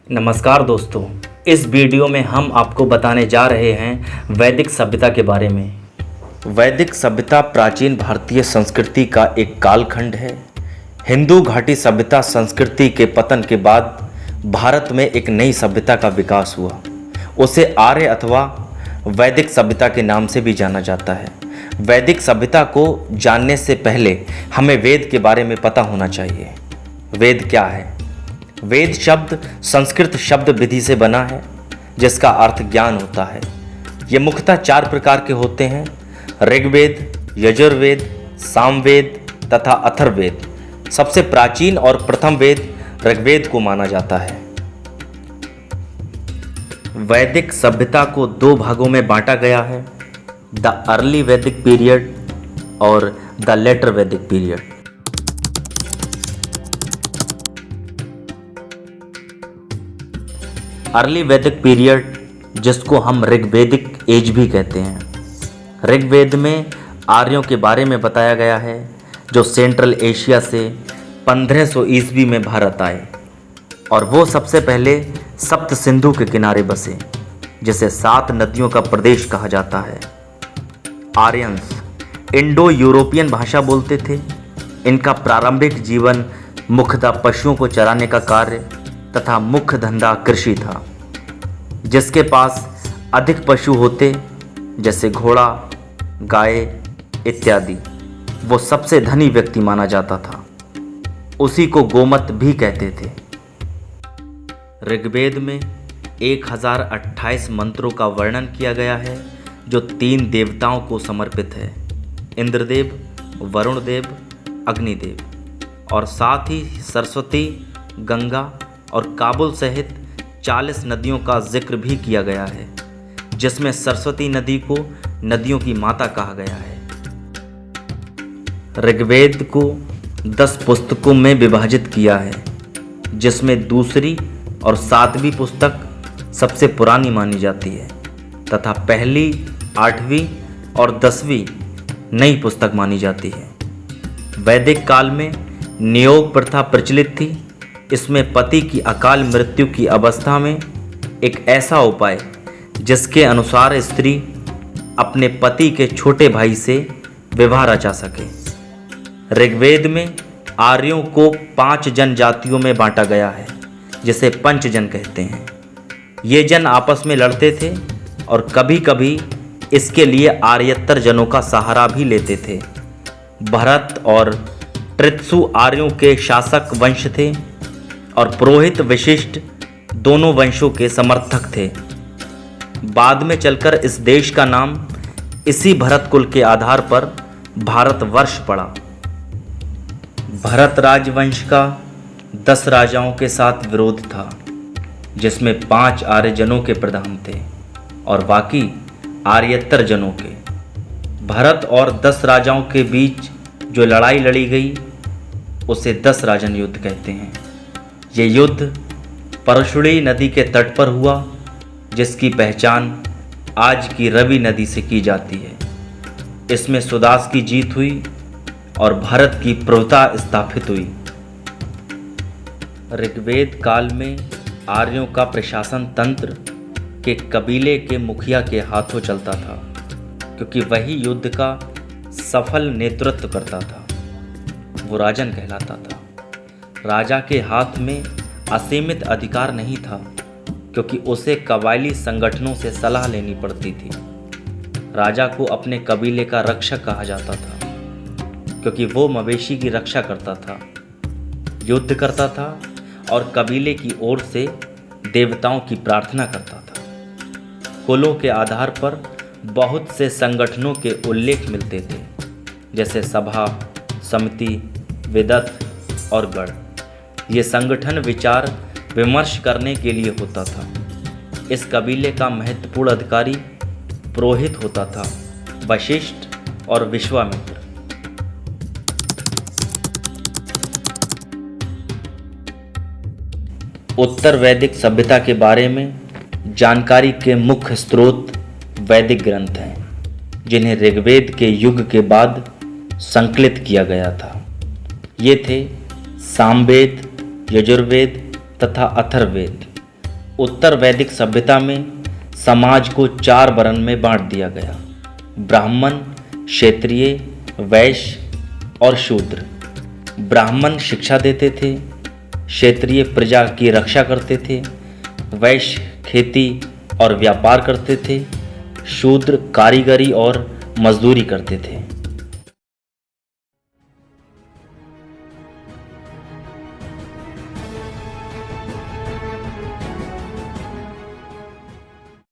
नमस्कार दोस्तों, इस वीडियो में हम आपको बताने जा रहे हैं वैदिक सभ्यता के बारे में। वैदिक सभ्यता प्राचीन भारतीय संस्कृति का एक कालखंड है। हिंदू घाटी सभ्यता संस्कृति के पतन के बाद भारत में एक नई सभ्यता का विकास हुआ। उसे आर्य अथवा वैदिक सभ्यता के नाम से भी जाना जाता है। वैदिक सभ्यता को जानने से पहले हमें वेद के बारे में पता होना चाहिए। वेद क्या है? वेद शब्द संस्कृत शब्द विधि से बना है, जिसका अर्थ ज्ञान होता है। ये मुख्यतः 4 प्रकार के होते हैं: ऋग्वेद, यजुर्वेद, सामवेद तथा अथर्ववेद। सबसे प्राचीन और प्रथम वेद ऋग्वेद को माना जाता है। वैदिक सभ्यता को 2 भागों में बांटा गया है: द अर्ली वैदिक पीरियड और द लेटर वैदिक पीरियड। अर्ली वैदिक पीरियड, जिसको हम ऋग्वेदिक एज भी कहते हैं। ऋग्वेद में आर्यों के बारे में बताया गया है, जो सेंट्रल एशिया से 1500 ईस्वी में भारत आए और वो सबसे पहले सप्त सिंधु के किनारे बसे, जिसे 7 नदियों का प्रदेश कहा जाता है। आर्यंस इंडो यूरोपियन भाषा बोलते थे। इनका प्रारंभिक जीवन मुख्यतः पशुओं को चराने का कार्य तथा मुख्य धंधा कृषि था। जिसके पास अधिक पशु होते, जैसे घोड़ा, गाय इत्यादि, वो सबसे धनी व्यक्ति माना जाता था। उसी को गोमत भी कहते थे। ऋग्वेद में 1028 मंत्रों का वर्णन किया गया है, जो 3 देवताओं को समर्पित है: इंद्रदेव, वरुण देव, अग्निदेव, और साथ ही सरस्वती, गंगा और काबुल सहित 40 नदियों का जिक्र भी किया गया है, जिसमें सरस्वती नदी को नदियों की माता कहा गया है। ऋग्वेद को 10 पुस्तकों में विभाजित किया है, जिसमें दूसरी और 7वीं पुस्तक सबसे पुरानी मानी जाती है तथा पहली, 8वीं और 10वीं नई पुस्तक मानी जाती है। वैदिक काल में नियोग प्रथा प्रचलित थी। इसमें पति की अकाल मृत्यु की अवस्था में एक ऐसा उपाय जिसके अनुसार स्त्री अपने पति के छोटे भाई से विवाह रचा सके। ऋग्वेद में आर्यों को 5 जनजातियों में बांटा गया है, जिसे पंचजन कहते हैं। ये जन आपस में लड़ते थे और कभी कभी इसके लिए आर्यतर जनों का सहारा भी लेते थे। भरत और तृत्सु आर्यों के शासक वंश थे और पुरोहित वशिष्ठ दोनों वंशों के समर्थक थे। बाद में चलकर इस देश का नाम इसी भरत कुल के आधार पर भारतवर्ष पड़ा। भरत राजवंश का 10 राजाओं के साथ विरोध था, जिसमें 5 आर्यजनों के प्रधान थे और बाकी आर्यतर जनों के। भरत और 10 राजाओं के बीच जो लड़ाई लड़ी गई, उसे 10 राजन युद्ध कहते हैं। ये युद्ध परशुड़ी नदी के तट पर हुआ, जिसकी पहचान आज की रवि नदी से की जाती है। इसमें सुदास की जीत हुई और भारत की प्रभुता स्थापित हुई। ऋग्वेद काल में आर्यों का प्रशासन तंत्र के कबीले के मुखिया के हाथों चलता था, क्योंकि वही युद्ध का सफल नेतृत्व करता था। वो राजन कहलाता था। राजा के हाथ में असीमित अधिकार नहीं था, क्योंकि उसे कबायली संगठनों से सलाह लेनी पड़ती थी। राजा को अपने कबीले का रक्षक कहा जाता था, क्योंकि वो मवेशी की रक्षा करता था, युद्ध करता था और कबीले की ओर से देवताओं की प्रार्थना करता था। कुलों के आधार पर बहुत से संगठनों के उल्लेख मिलते थे, जैसे सभा, समिति, विदत और गण। ये संगठन विचार विमर्श करने के लिए होता था। इस कबीले का महत्वपूर्ण अधिकारी पुरोहित होता था, वशिष्ठ और विश्वामित्र। उत्तर वैदिक सभ्यता के बारे में जानकारी के मुख्य स्रोत वैदिक ग्रंथ हैं, जिन्हें ऋग्वेद के युग के बाद संकलित किया गया था। ये थे सामवेद, यजुर्वेद तथा अथर्ववेद। उत्तर वैदिक सभ्यता में समाज को 4 वर्ण में बांट दिया गया: ब्राह्मण, क्षत्रिय, वैश्य और शूद्र। ब्राह्मण शिक्षा देते थे, क्षत्रिय प्रजा की रक्षा करते थे, वैश्य खेती और व्यापार करते थे, शूद्र कारीगरी और मजदूरी करते थे।